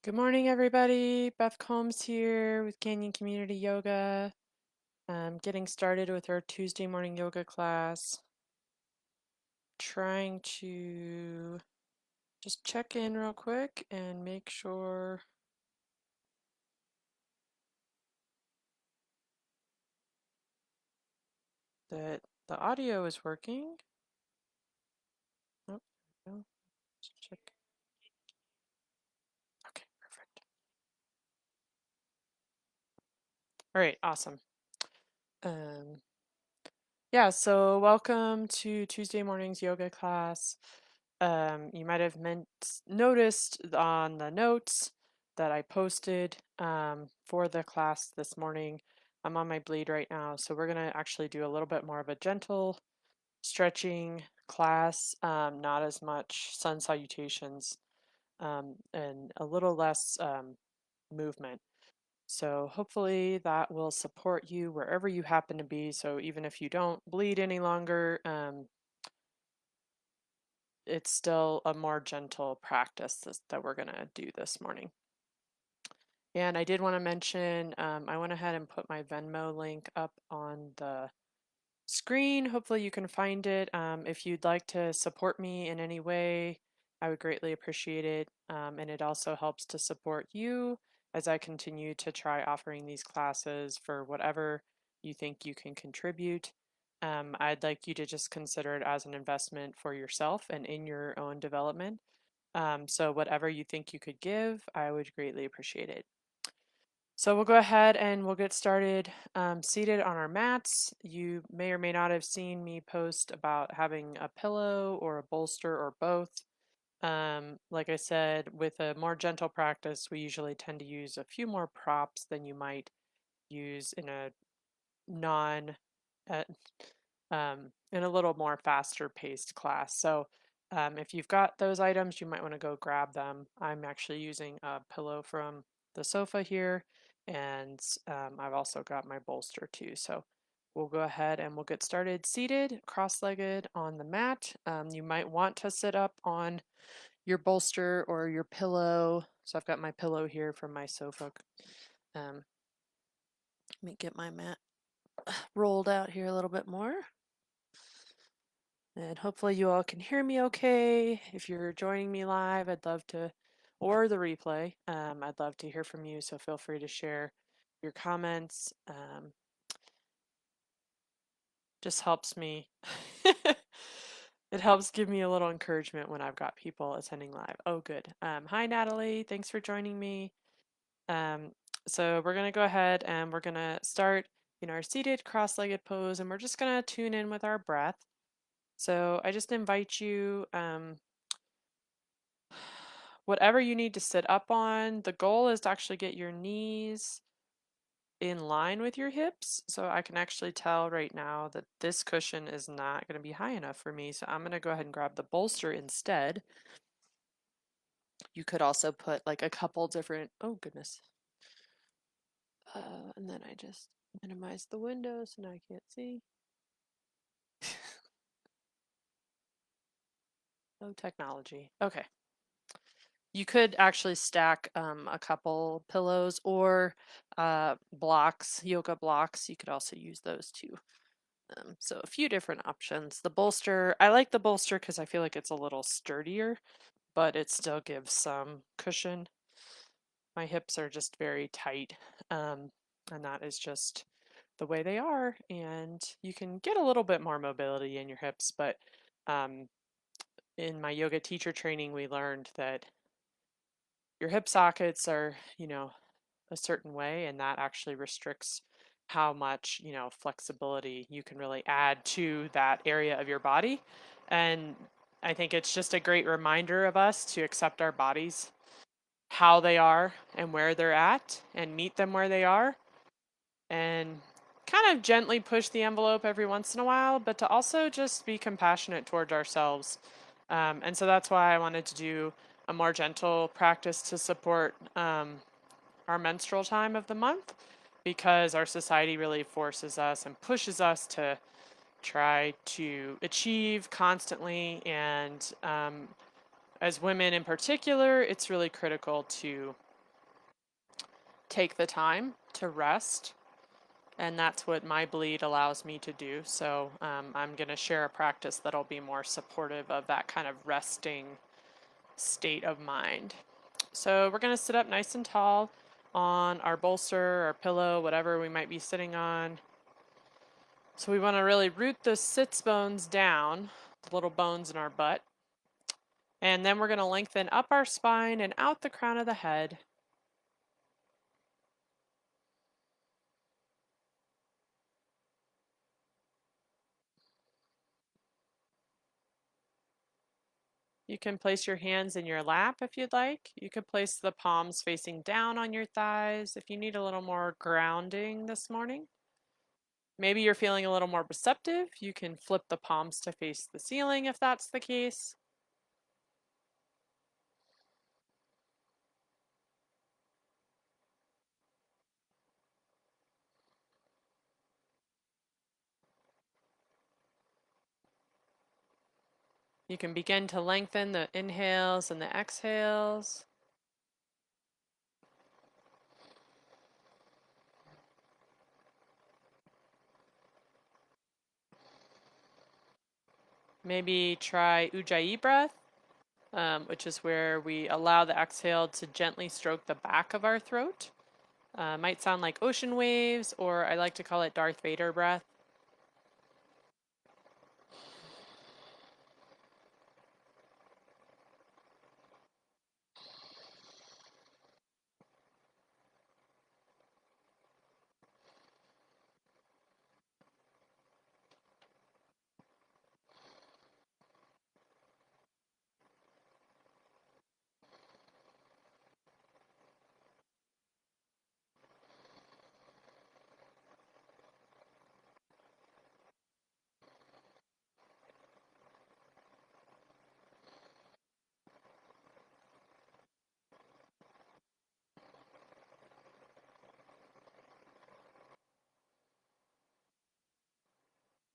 Good morning, everybody. Beth Combs here with Canyon Community Yoga. Getting started with our Tuesday morning yoga class. Trying to just check in real quick and make sure that the audio is working. Oh, no. Let's check. Okay, perfect. All right, awesome. Um, yeah, so welcome to Tuesday morning's yoga class. You might have noticed on the notes that I posted for the class this morning. I'm on my bleed right now, so we're going to actually do a little bit more of a gentle stretching class, not as much sun salutations, and a little less movement. So hopefully that will support you wherever you happen to be. So even if you don't bleed any longer, it's still a more gentle practice that we're going to do this morning. And I did want to mention, I went ahead and put my Venmo link up on the screen. Hopefully you can find it. If you'd like to support me in any way, I would greatly appreciate it. And it also helps to support you as I continue to try offering these classes for whatever you think you can contribute. I'd like you to just consider it as an investment for yourself and in your own development. So whatever you think you could give, I would greatly appreciate it. So we'll go ahead and we'll get started seated on our mats. You may or may not have seen me post about having a pillow or a bolster or both. Like I said, with a more gentle practice, we usually tend to use a few more props than you might use in a non uh, in a little more faster paced class. So if you've got those items, you might want to go grab them. I'm actually using a pillow from the sofa here, and I've also got my bolster too. So we'll go ahead and we'll get started seated, cross-legged on the mat. You might want to sit up on your bolster or your pillow. So I've got my pillow here from my sofa. Let me get my mat rolled out here a little bit more. And hopefully you all can hear me okay. If you're joining me live, I'd love to, or the replay, I'd love to hear from you. So feel free to share your comments. Just helps me. It helps give me a little encouragement when I've got people attending live. Oh, good. Hi, Natalie. Thanks for joining me. Um, so we're going to go ahead and we're going to start in our seated cross-legged pose, and we're just going to tune in with our breath. So I just invite you, whatever you need to sit up on, the goal is to actually get your knees in line with your hips. So I can actually tell right now that this cushion is not going to be high enough for me. So I'm going to go ahead and grab the bolster instead. You could also put like a couple different, oh goodness. And then I just minimize the window so now I can't see. Oh, technology. Okay. You could actually stack a couple pillows or blocks, yoga blocks. You could also use those too. So a few different options. The bolster, I like the bolster because I feel like it's a little sturdier, but it still gives some cushion. My hips are just very tight, and that is just the way they are. And you can get a little bit more mobility in your hips, but um, in my yoga teacher training, we learned that your hip sockets are, a certain way, and that actually restricts how much, flexibility you can really add to that area of your body. And I think it's just a great reminder of us to accept our bodies, how they are and where they're at, and meet them where they are, and kind of gently push the envelope every once in a while, but to also just be compassionate towards ourselves. And so that's why I wanted to do a more gentle practice to support our menstrual time of the month, because our society really forces us and pushes us to try to achieve constantly. And as women in particular, it's really critical to take the time to rest, and that's what my bleed allows me to do. So I'm going to share a practice that'll be more supportive of that kind of resting state of mind. So we're going to sit up nice and tall on our bolster or pillow, whatever we might be sitting on. So we want to really root the sits bones down, the little bones in our butt. And then we're going to lengthen up our spine and out the crown of the head. You can place your hands in your lap if you'd like. You could place the palms facing down on your thighs if you need a little more grounding this morning. Maybe you're feeling a little more receptive. You can flip the palms to face the ceiling if that's the case. You can begin to lengthen the inhales and the exhales. Maybe try Ujjayi breath, which is where we allow the exhale to gently stroke the back of our throat. Might sound like ocean waves, or I like to call it Darth Vader breath.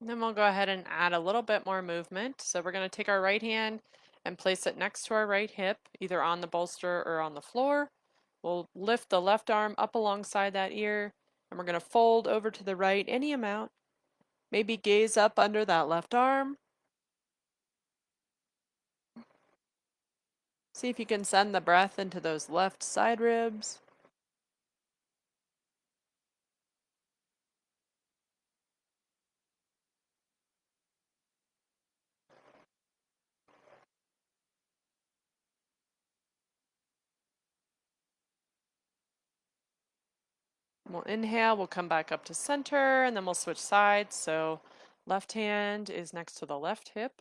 And then we'll go ahead and add a little bit more movement. So we're going to take our right hand and place it next to our right hip, either on the bolster or on the floor. We'll lift the left arm up alongside that ear, and we're going to fold over to the right any amount. Maybe gaze up under that left arm. See if you can send the breath into those left side ribs. We'll inhale, we'll come back up to center, and then we'll switch sides. So left hand is next to the left hip.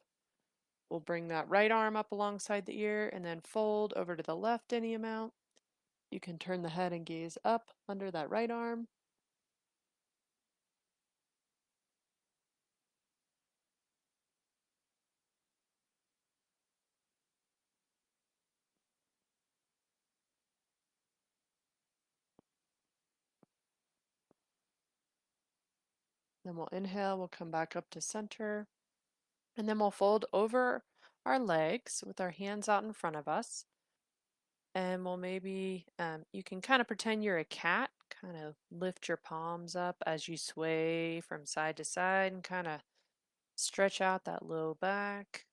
We'll bring that right arm up alongside the ear and then fold over to the left any amount. You can turn the head and gaze up under that right arm. Then we'll inhale, we'll come back up to center, and then we'll fold over our legs with our hands out in front of us. And we'll maybe, you can kind of pretend you're a cat, kind of lift your palms up as you sway from side to side and kind of stretch out that low back,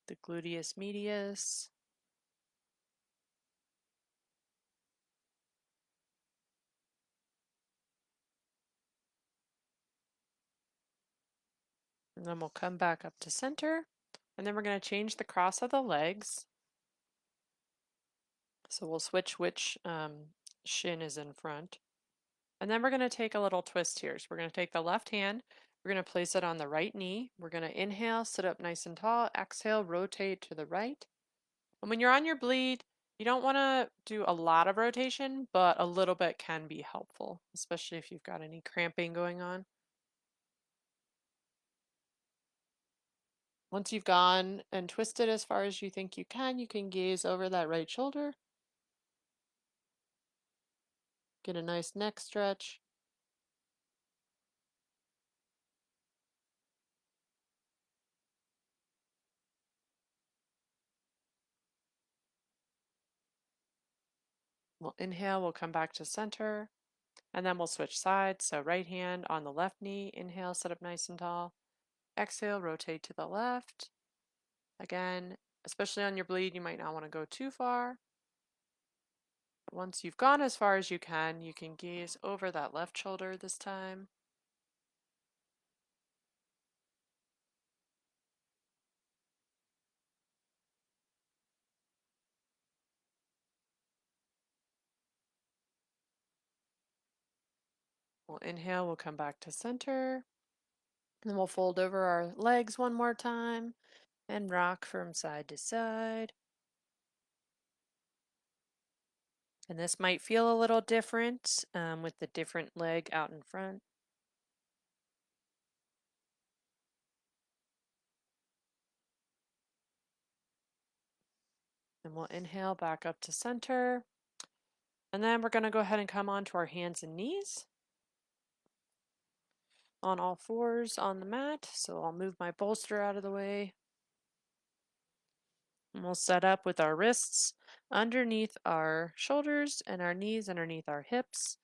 the gluteus medius. And then we'll come back up to center. And then we're going to change the cross of the legs. So we'll switch which shin is in front. And then we're going to take a little twist here. So we're going to take the left hand, we're going to place it on the right knee. We're going to inhale, sit up nice and tall. Exhale, rotate to the right. And when you're on your bleed, you don't want to do a lot of rotation, but a little bit can be helpful, especially if you've got any cramping going on. Once you've gone and twisted as far as you think you can gaze over that right shoulder. Get a nice neck stretch. We'll inhale, we'll come back to center, and then we'll switch sides. So right hand on the left knee, inhale, sit up nice and tall. Exhale, rotate to the left. Again, especially on your bleed, you might not want to go too far. Once you've gone as far as you can gaze over that left shoulder this time. We'll inhale, we'll come back to center. Then we'll fold over our legs one more time and rock from side to side. And this might feel a little different with the different leg out in front. And we'll inhale back up to center. And then we're going to go ahead and come onto our hands and knees on all fours on the mat. So I'll move my bolster out of the way. And we'll set up with our wrists underneath our shoulders and our knees underneath our hips.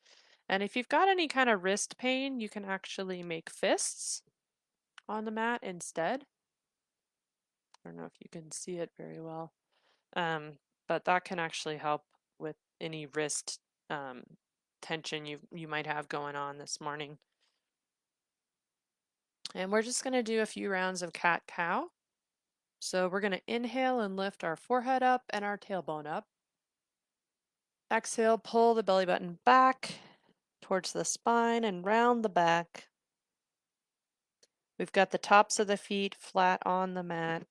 And if you've got any kind of wrist pain, you can actually make fists on the mat instead. I don't know if you can see it very well, but that can actually help with any wrist um, tension you might have going on this morning. And we're just going to do a few rounds of cat-cow. So we're going to inhale and lift our forehead up and our tailbone up. Exhale, pull the belly button back towards the spine and round the back. We've got the tops of the feet flat on the mat.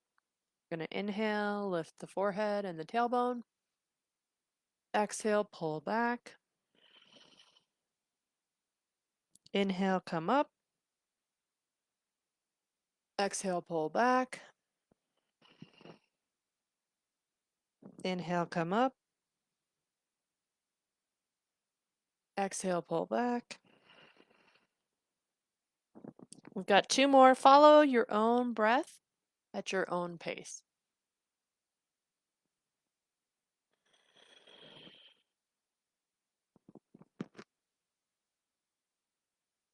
We're going to inhale, lift the forehead and the tailbone. Exhale, pull back. Inhale, come up. Exhale, pull back. Inhale, come up. Exhale, pull back. We've got two more. Follow your own breath at your own pace.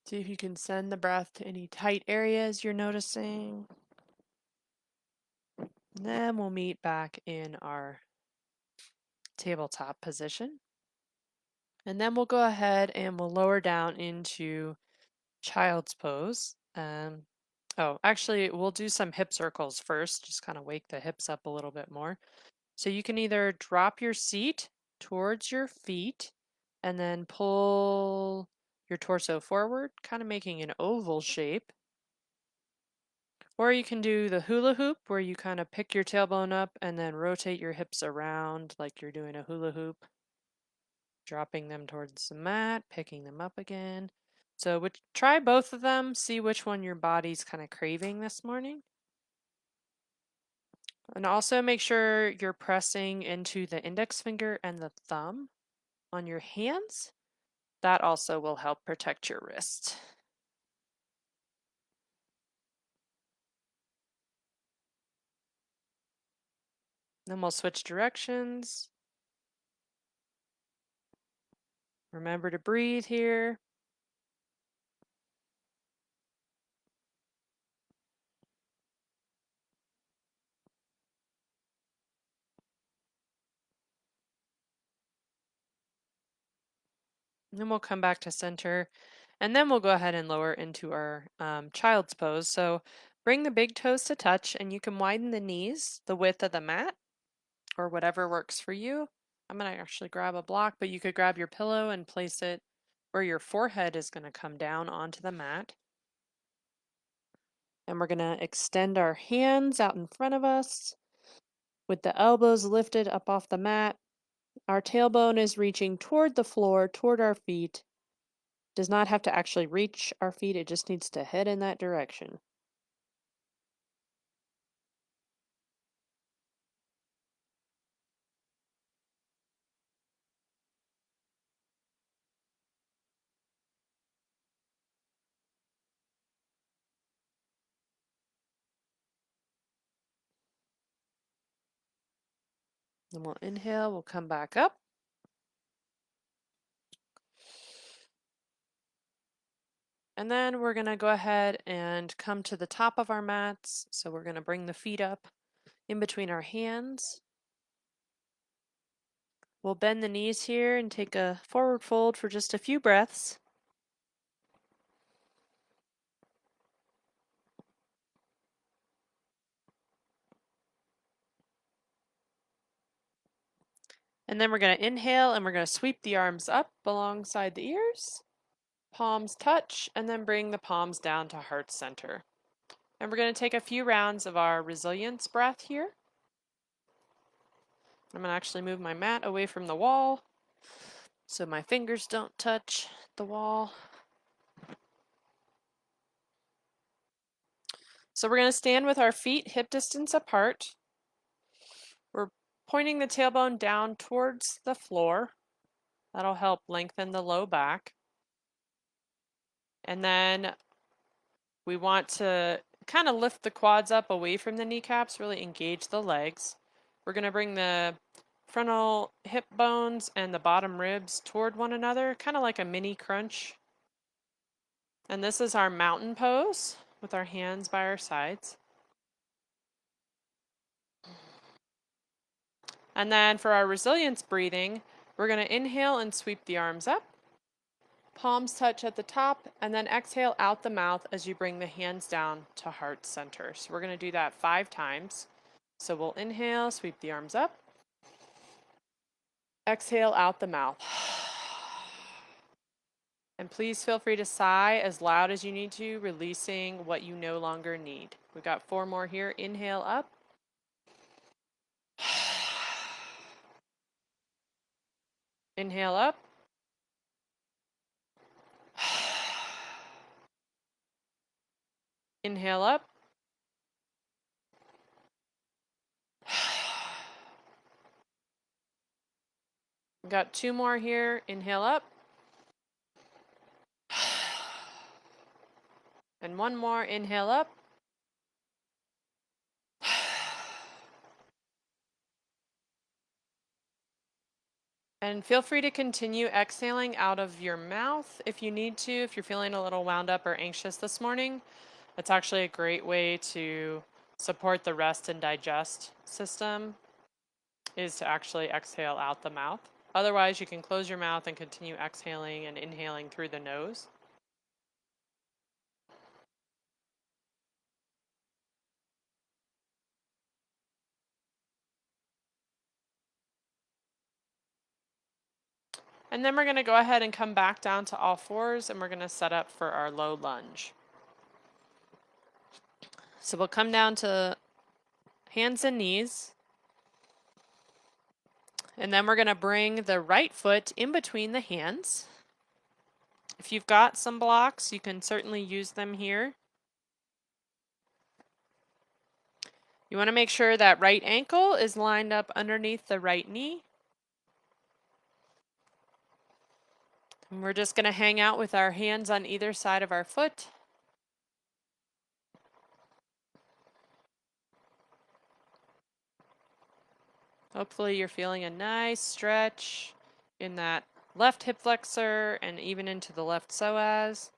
See if you can send the breath to any tight areas you're noticing. And then we'll meet back in our tabletop position. And then we'll go ahead and we'll lower down into child's pose. Oh, actually, we'll do some hip circles first, just kind of wake the hips up a little bit more. So you can either drop your seat towards your feet and then pull your torso forward, kind of making an oval shape. Or you can do the hula hoop where you kind of pick your tailbone up and then rotate your hips around like you're doing a hula hoop, dropping them towards the mat, picking them up again. So try both of them, see which one your body's kind of craving this morning. And also make sure you're pressing into the index finger and the thumb on your hands. That also will help protect your wrist. Then we'll switch directions. Remember to breathe here. And then we'll come back to center. And then we'll go ahead and lower into our child's pose. So bring the big toes to touch, and you can widen the knees the width of the mat or whatever works for you. I'm going to actually grab a block, but you could grab your pillow and place it where your forehead is going to come down onto the mat. And we're going to extend our hands out in front of us with the elbows lifted up off the mat. Our tailbone is reaching toward the floor, toward our feet. Does not have to actually reach our feet, it just needs to head in that direction. Then we'll inhale, we'll come back up. And then we're going to go ahead and come to the top of our mats. So we're going to bring the feet up in between our hands. We'll bend the knees here and take a forward fold for just a few breaths. And then we're going to inhale and we're going to sweep the arms up alongside the ears. Palms touch, and then bring the palms down to heart center. And we're going to take a few rounds of our resilience breath here. I'm going to actually move my mat away from the wall so my fingers don't touch the wall. So we're going to stand with our feet hip distance apart. We're pointing the tailbone down towards the floor. That'll help lengthen the low back. And then we want to kind of lift the quads up away from the kneecaps, really engage the legs. We're going to bring the frontal hip bones and the bottom ribs toward one another, kind of like a mini crunch. And this is our mountain pose with our hands by our sides. And then for our resilience breathing, we're going to inhale and sweep the arms up. Palms touch at the top, and then exhale out the mouth as you bring the hands down to heart center. So we're going to do that 5 times. So we'll inhale, sweep the arms up. Exhale out the mouth. And please feel free to sigh as loud as you need to, releasing what you no longer need. We've got 4 more here. Inhale up. Inhale up. Inhale up. We've got 2 more here. Inhale up. And 1 more. Inhale up. And feel free to continue exhaling out of your mouth if you need to, if you're feeling a little wound up or anxious this morning. It's actually a great way to support the rest and digest system, is to actually exhale out the mouth. Otherwise, you can close your mouth and continue exhaling and inhaling through the nose. And then we're going to go ahead and come back down to all fours, and we're going to set up for our low lunge. So we'll come down to hands and knees. And then we're going to bring the right foot in between the hands. If you've got some blocks, you can certainly use them here. You want to make sure that right ankle is lined up underneath the right knee. And we're just going to hang out with our hands on either side of our foot. Hopefully you're feeling a nice stretch in that left hip flexor and even into the left psoas.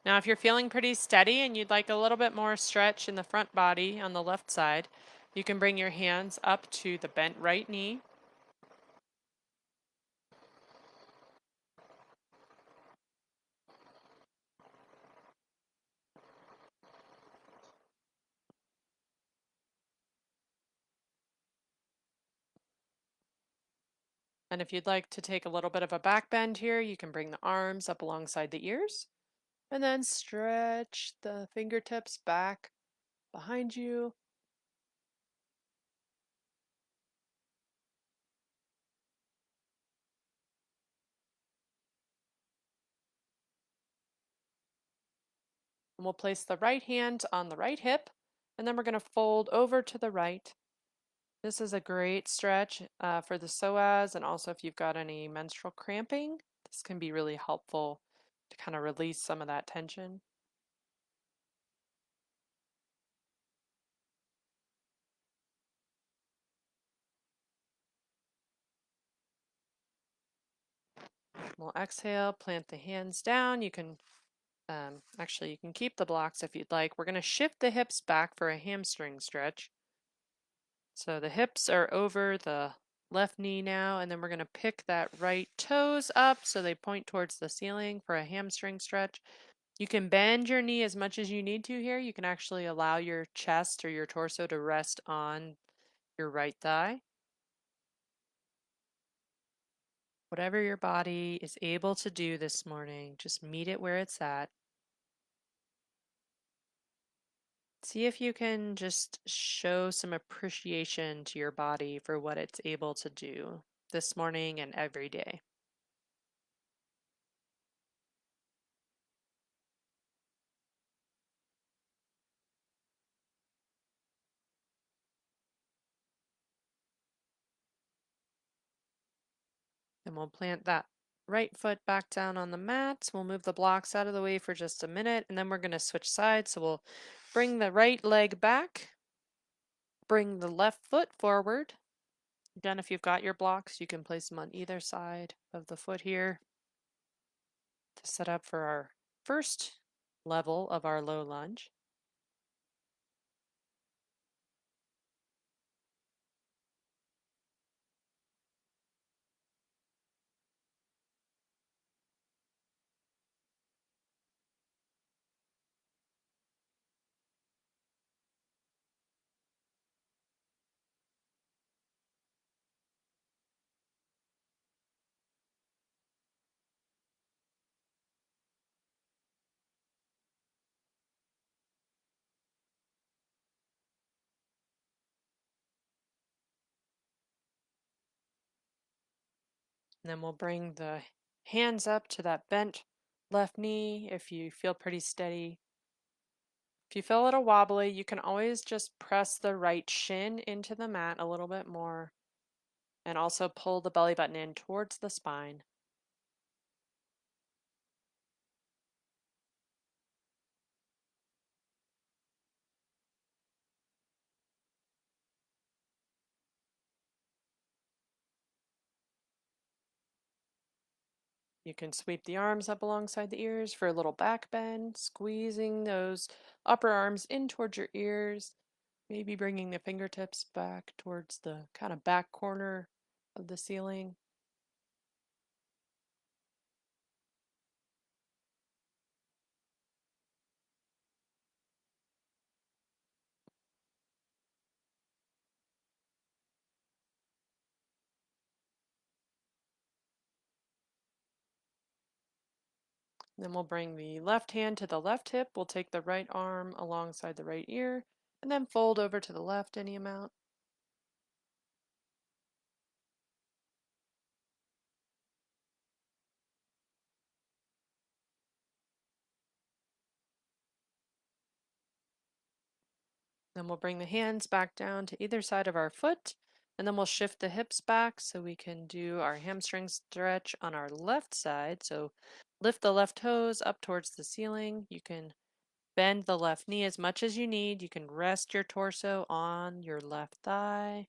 Now, if you're feeling pretty steady and you'd like a little bit more stretch in the front body on the left side, you can bring your hands up to the bent right knee. And if you'd like to take a little bit of a back bend here, you can bring the arms up alongside the ears and then stretch the fingertips back behind you. And we'll place the right hand on the right hip, and then we're going to fold over to the right. This is a great stretch for the psoas, and also if you've got any menstrual cramping, this can be really helpful to kind of release some of that tension. We'll exhale, plant the hands down. You can actually you can keep the blocks if you'd like. We're going to shift the hips back for a hamstring stretch. So the hips are over the left knee now, and then we're going to pick that right toes up so they point towards the ceiling for a hamstring stretch. You can bend your knee as much as you need to here. You can actually allow your chest or your torso to rest on your right thigh. Whatever your body is able to do this morning, just meet it where it's at. See if you can just show some appreciation to your body for what it's able to do this morning and every day. And we'll plant that right foot back down on the mat. We'll move the blocks out of the way for just a minute, and then we're going to switch sides. So we'll bring the right leg back, bring the left foot forward. Again, if you've got your blocks, you can place them on either side of the foot here to set up for our first level of our low lunge. And then we'll bring the hands up to that bent left knee if you feel pretty steady. If you feel a little wobbly, you can always just press the right shin into the mat a little bit more and also pull the belly button in towards the spine. You can sweep the arms up alongside the ears for a little back bend, squeezing those upper arms in towards your ears, maybe bringing the fingertips back towards the kind of back corner of the ceiling. Then we'll bring the left hand to the left hip. We'll take the right arm alongside the right ear and then fold over to the left any amount. Then we'll bring the hands back down to either side of our foot, and then we'll shift the hips back so we can do our hamstring stretch on our left side. So lift the left toes up towards the ceiling. You can bend the left knee as much as you need. You can rest your torso on your left thigh.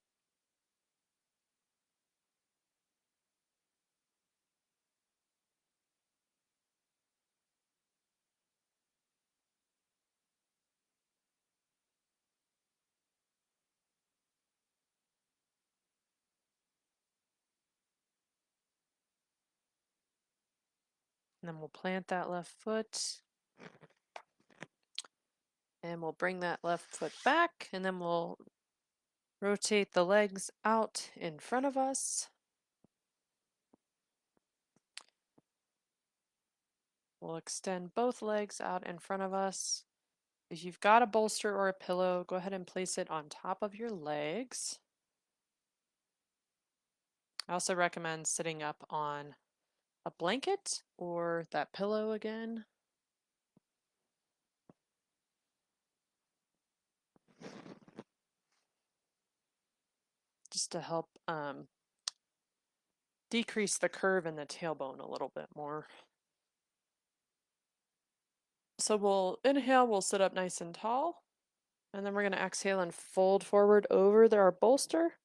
And then we'll plant that left foot and we'll bring that left foot back, and then we'll rotate the legs out in front of us. We'll extend both legs out in front of us. If you've got a bolster or a pillow, go ahead and place it on top of your legs. I also recommend sitting up on a blanket or that pillow again. just to help decrease the curve in the tailbone a little bit more. So we'll inhale, we'll sit up nice and tall, and then we're going to exhale and fold forward over our bolster.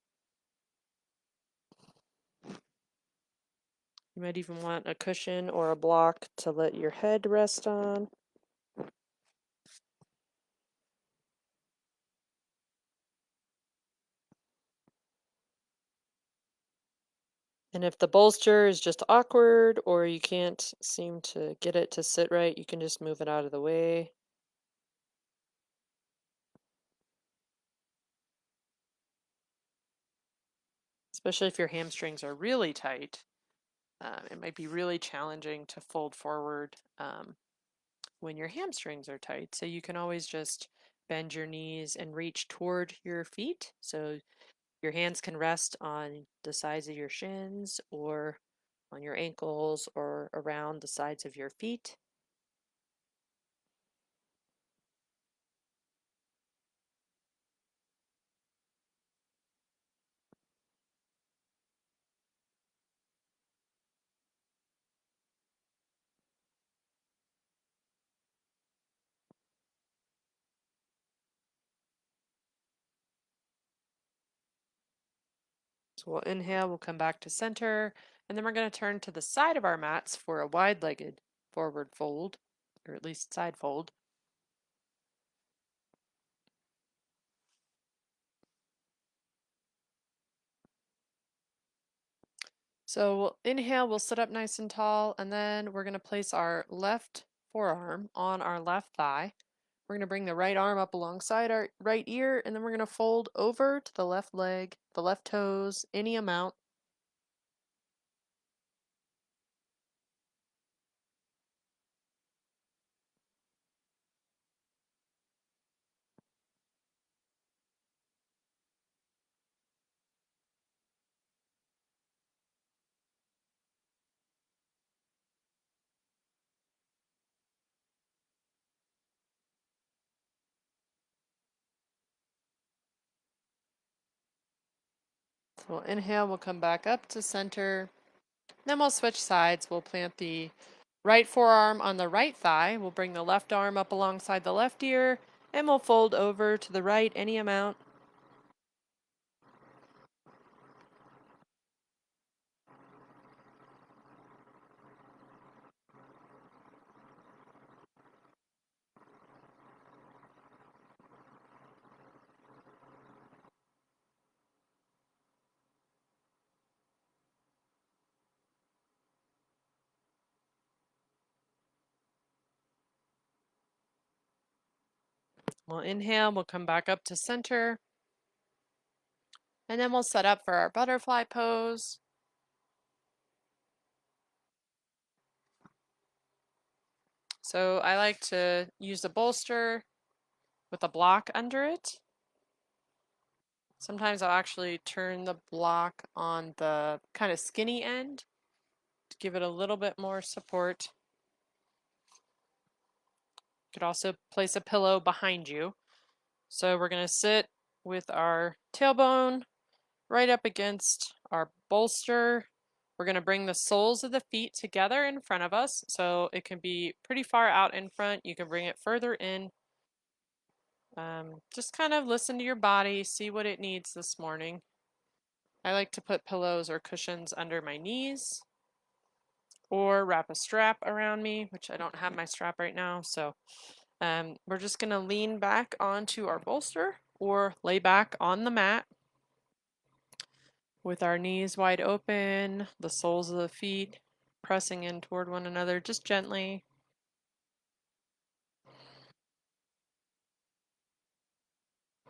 You might even want a cushion or a block to let your head rest on. And if the bolster is just awkward or you can't seem to get it to sit right, you can just move it out of the way. Especially if your hamstrings are really tight, it might be really challenging to fold forward when your hamstrings are tight. So you can always just bend your knees and reach toward your feet. So your hands can rest on the sides of your shins or on your ankles or around the sides of your feet. So we'll inhale, we'll come back to center, and then we're going to turn to the side of our mats for a wide-legged forward fold, or at least side fold. So we'll inhale, we'll sit up nice and tall, and then we're going to place our left forearm on our left thigh. We're going to bring the right arm up alongside our right ear, and then we're going to fold over to the left leg, the left toes, any amount. So we'll inhale, we'll come back up to center. Then we'll switch sides. We'll plant the right forearm on the right thigh. We'll bring the left arm up alongside the left ear, and we'll fold over to the right any amount. We'll inhale, we'll come back up to center, and then we'll set up for our butterfly pose. So I like to use a bolster with a block under it. Sometimes I'll actually turn the block on the kind of skinny end to give it a little bit more support. You could also place a pillow behind you. So we're going to sit with our tailbone right up against our bolster. We're going to bring the soles of the feet together in front of us. So it can be pretty far out in front. You can bring it further in. Just kind of listen to your body, see what it needs this morning. I like to put pillows or cushions under my knees or wrap a strap around me, which I don't have my strap right now. So we're just going to lean back onto our bolster or lay back on the mat with our knees wide open, the soles of the feet pressing in toward one another just gently.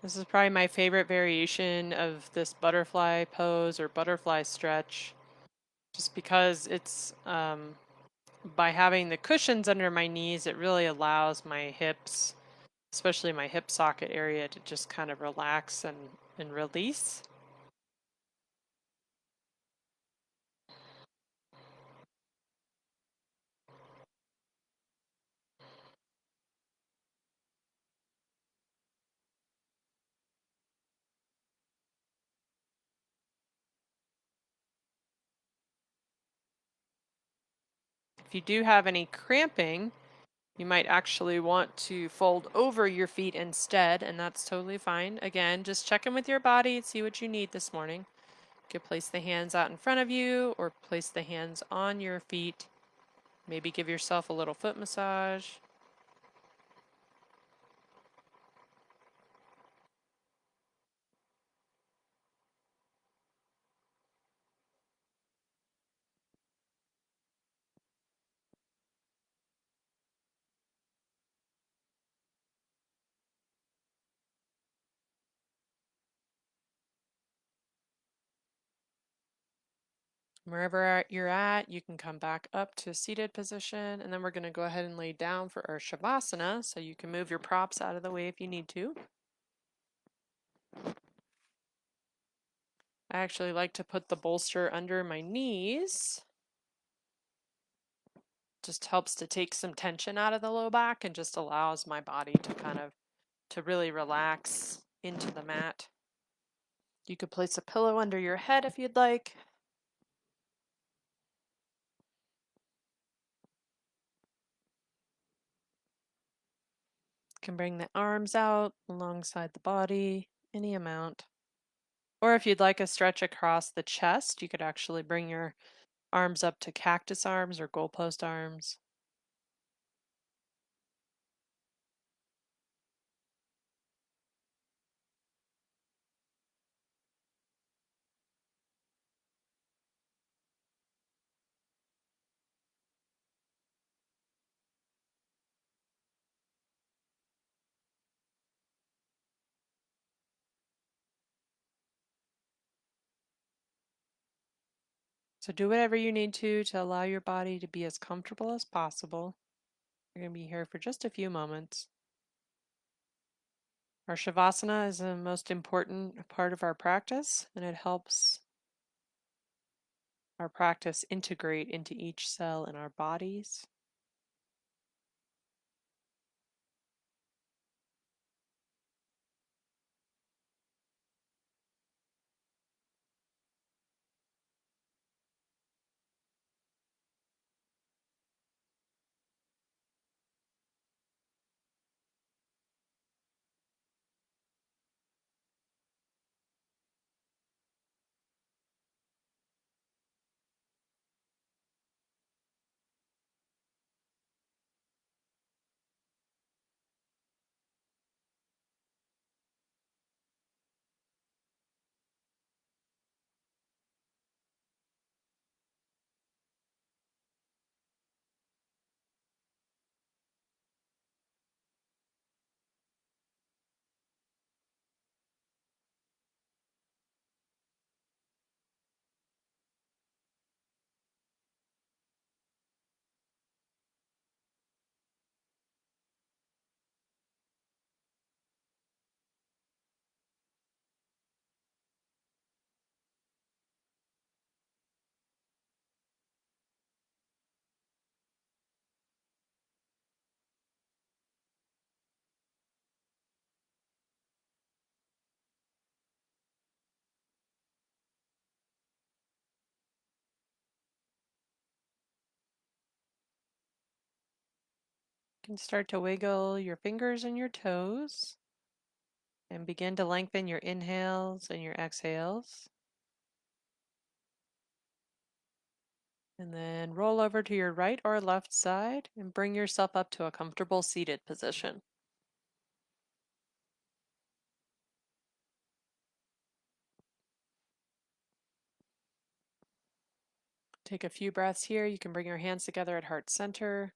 This is probably my favorite variation of this butterfly pose or butterfly stretch, just because it's by having the cushions under my knees, it really allows my hips, especially my hip socket area, to just kind of relax and release. If you do have any cramping, you might actually want to fold over your feet instead, and that's totally fine. Again, just check in with your body and see what you need this morning. You could place the hands out in front of you or place the hands on your feet. Maybe give yourself a little foot massage. Wherever you're at, you can come back up to a seated position, and then we're going to go ahead and lay down for our Shavasana, so you can move your props out of the way if you need to. I actually like to put the bolster under my knees. Just helps to take some tension out of the low back and just allows my body to to really relax into the mat. You could place a pillow under your head if you'd like. You can bring the arms out alongside the body, any amount. Or if you'd like a stretch across the chest, you could actually bring your arms up to cactus arms or goalpost arms. So do whatever you need to allow your body to be as comfortable as possible. You're going to be here for just a few moments. Our Shavasana is the most important part of our practice, and it helps our practice integrate into each cell in our bodies. You can start to wiggle your fingers and your toes and begin to lengthen your inhales and your exhales. And then roll over to your right or left side and bring yourself up to a comfortable seated position. Take a few breaths here. You can bring your hands together at heart center.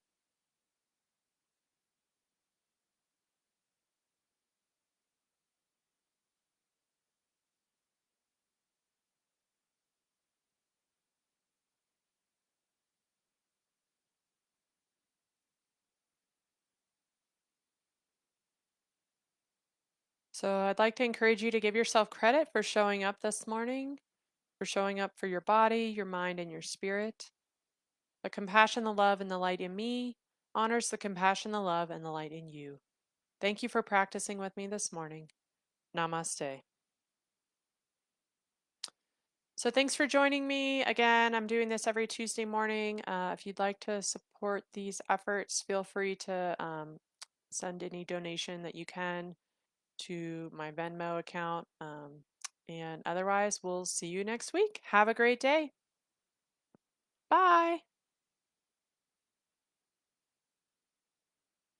So I'd like to encourage you to give yourself credit for showing up this morning, for showing up for your body, your mind, and your spirit. The compassion, the love, and the light in me honors the compassion, the love, and the light in you. Thank you for practicing with me this morning. Namaste. So thanks for joining me. Again, I'm doing this every Tuesday morning. If you'd like to support these efforts, feel free to send any donation that you can to my Venmo account. And otherwise, we'll see you next week. Have a great day. Bye.